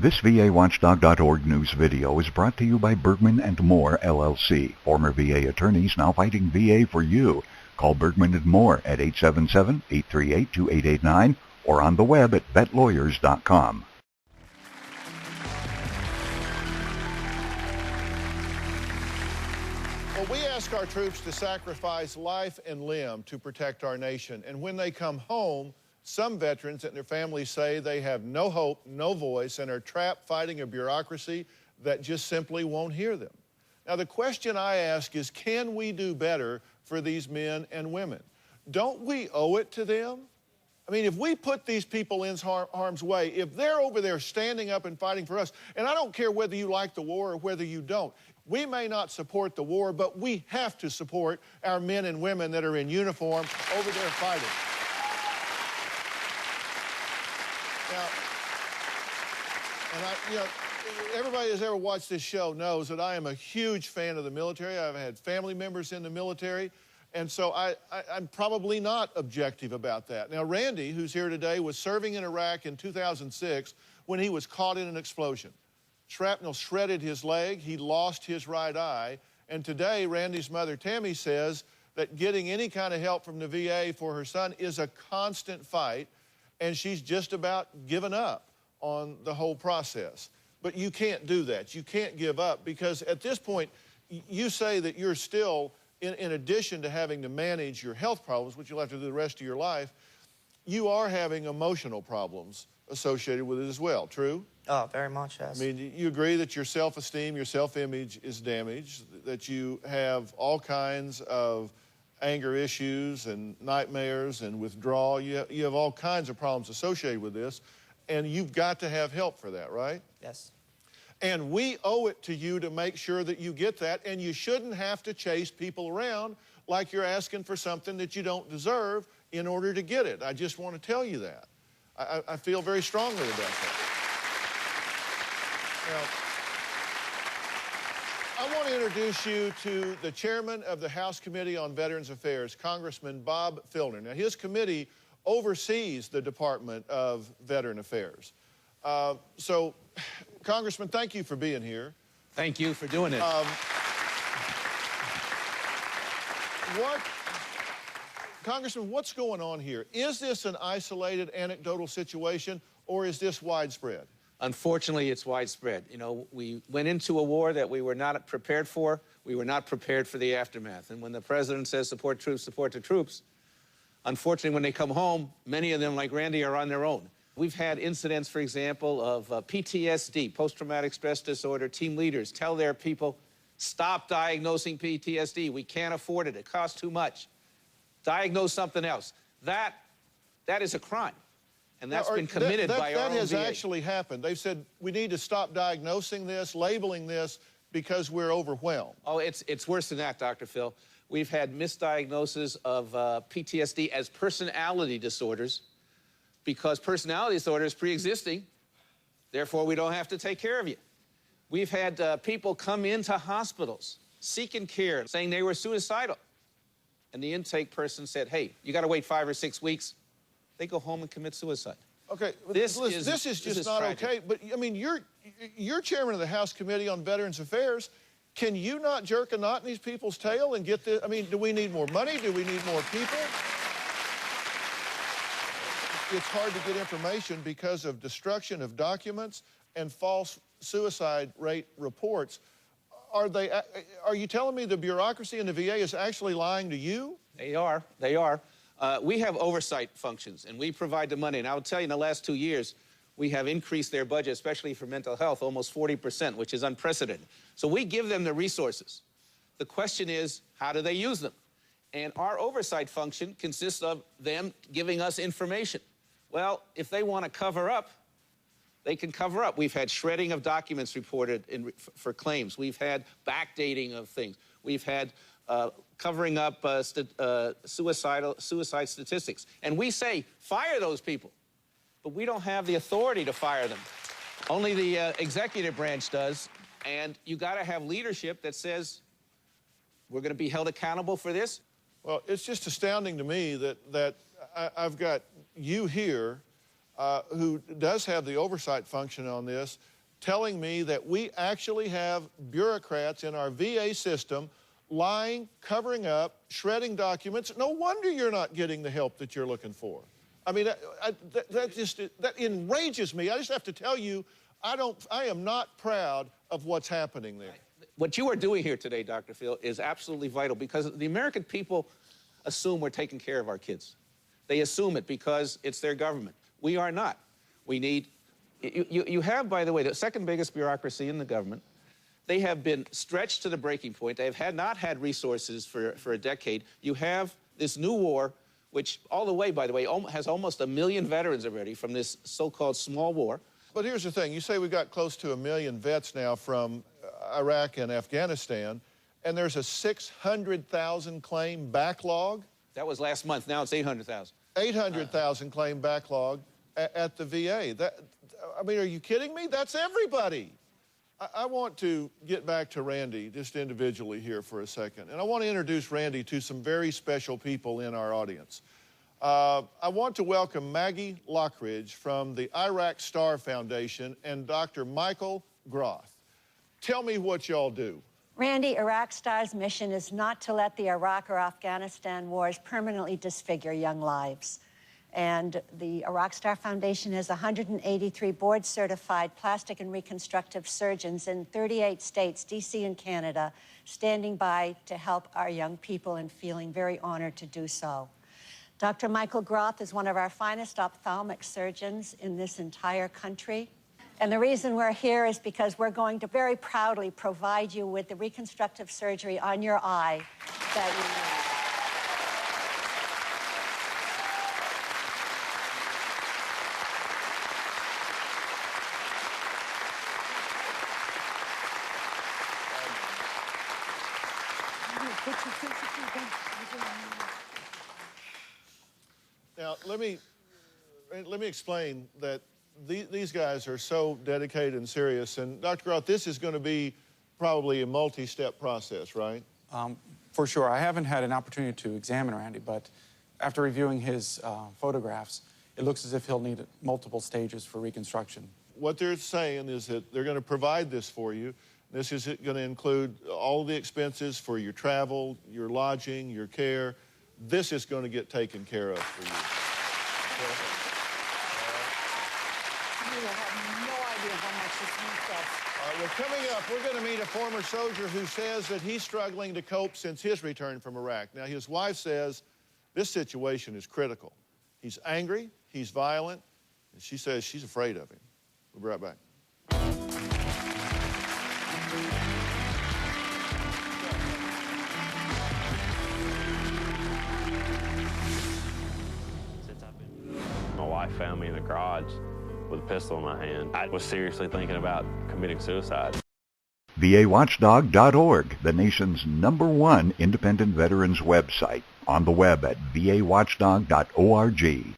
This VAWatchdog.org news video is brought to you by Bergman & Moore, LLC. Former VA attorneys now fighting VA for you. Call Bergman & Moore at 877-838-2889 or on the web at vetlawyers.com. Well, we ask our troops to sacrifice life and limb to protect our nation. And when they come home, some veterans and their families say they have no hope, no voice, and are trapped fighting a bureaucracy that just simply won't hear them. Now, the question I ask is, can we do better for these men and women? Don't we owe it to them? I mean, if we put these people in harm's way, if they're over there standing up and fighting for us, and I don't care whether you like the war or whether you don't, we may not support the war, but we have to support our men and women that are in uniform over there fighting. Now, everybody that's ever watched this show knows that I am a huge fan of the military. I've had family members in the military, and so I'm probably not objective about that. Now, Randy, who's here today, was serving in Iraq in 2006 when he was caught in an explosion. Shrapnel shredded his leg, he lost his right eye, and today Randy's mother, Tammy, says that getting any kind of help from the VA for her son is a constant fight, and she's just about given up on the whole process. But you can't do that. You can't give up, because at this point, you say that you're still, in addition to having to manage your health problems, which you'll have to do the rest of your life, you are having emotional problems associated with it as well, true? Oh, very much, yes. I mean, you agree that your self-esteem, your self-image is damaged, that you have all kinds of anger issues and nightmares and withdrawal. You have all kinds of problems associated with this, and you've got to have help for that, right? Yes. And we owe it to you to make sure that you get that, and you shouldn't have to chase people around like you're asking for something that you don't deserve in order to get it. I just want to tell you that. I feel very strongly about that. Now, I want to introduce you to the chairman of the House Committee on Veterans Affairs, Congressman Bob Filner. Now, his committee oversees the Department of Veteran Affairs. So, Congressman, thank you for being here. Thank you for doing it. Congressman, what's going on here? Is this an isolated, anecdotal situation, or is this widespread? Unfortunately, it's widespread. You know, we went into a war that we were not prepared for. We were not prepared for the aftermath. And when the president says support the troops, unfortunately, when they come home, many of them, like Randy, are on their own. We've had incidents, for example, of PTSD, post-traumatic stress disorder. Team leaders tell their people, stop diagnosing PTSD. We can't afford it. It costs too much. Diagnose something else. That is a crime. And that's been committed by our own VA. That has actually happened. They've said we need to stop diagnosing this, labeling this, because we're overwhelmed. Oh, it's worse than that, Dr. Phil. We've had misdiagnoses of PTSD as personality disorders, because personality disorder is pre-existing. Therefore, we don't have to take care of you. We've had people come into hospitals seeking care, saying they were suicidal. And the intake person said, hey, you got to wait 5 or 6 weeks. They go home and commit suicide. Okay, this is just not tragic. Okay. But, I mean, you're chairman of the House Committee on Veterans Affairs. Can you not jerk a knot in these people's tail and get this? I mean, do we need more money? Do we need more people? It's hard to get information because of destruction of documents and false suicide rate reports. Are you telling me the bureaucracy in the VA is actually lying to you? They are. They are. We have oversight functions, and we provide the money. And I will tell you, in the last 2 years, we have increased their budget, especially for mental health, almost 40%, which is unprecedented. So we give them the resources. The question is, how do they use them? And our oversight function consists of them giving us information. Well, if they want to cover up, they can cover up. We've had shredding of documents reported for claims. We've had backdating of things. We've had covering up suicide statistics. And we say, fire those people. But we don't have the authority to fire them. Only the executive branch does. And you got to have leadership that says, we're going to be held accountable for this. Well, it's just astounding to me that I've got you here who does have the oversight function on this, telling me that we actually have bureaucrats in our VA system lying, covering up, shredding documents. No wonder you're not getting the help that you're looking for. I mean, that enrages me. I just have to tell you, I am not proud of what's happening there. What you are doing here today, Dr. Phil, is absolutely vital because the American people assume we're taking care of our kids. They assume it because it's their government. We are not. We need, you have, by the way, the second biggest bureaucracy in the government. They have been stretched to the breaking point. They have not had resources for a decade. You have this new war, which all the way, by the way, has almost 1 million veterans already from this so-called small war. But here's the thing. You say we got close to 1 million vets now from Iraq and Afghanistan, and there's a 600,000 claim backlog. That was last month. Now it's 800,000. 800,000 claim backlog at the VA. I mean, are you kidding me? That's everybody. I want to get back to Randy just individually here for a second. And I want to introduce Randy to some very special people in our audience. I want to welcome Maggie Lockridge from the Iraq Star Foundation and Dr. Michael Groth. Tell me what y'all do. Randy, Iraq Star's mission is not to let the Iraq or Afghanistan wars permanently disfigure young lives. And the Iraq Star Foundation has 183 board-certified plastic and reconstructive surgeons in 38 states, D.C. and Canada, standing by to help our young people and feeling very honored to do so. Dr. Michael Groth is one of our finest ophthalmic surgeons in this entire country. And the reason we're here is because we're going to very proudly provide you with the reconstructive surgery on your eye that you need. Now, let me explain that these guys are so dedicated and serious. And Dr. Groth, this is going to be probably a multi-step process, right? For sure. I haven't had an opportunity to examine Randy, but after reviewing his photographs, it looks as if he'll need multiple stages for reconstruction. What they're saying is that they're going to provide this for you. This is going to include all the expenses for your travel, your lodging, your care. This is going to get taken care of for you. Okay? You have no idea how much this means us. Well, coming up, we're going to meet a former soldier who says that he's struggling to cope since his return from Iraq. Now, his wife says this situation is critical. He's angry, he's violent, and she says she's afraid of him. We'll be right back. My wife found me in the garage with a pistol in my hand. I was seriously thinking about committing suicide. VAWatchdog.org, the nation's #1 independent veterans website. On the web at VAWatchdog.org.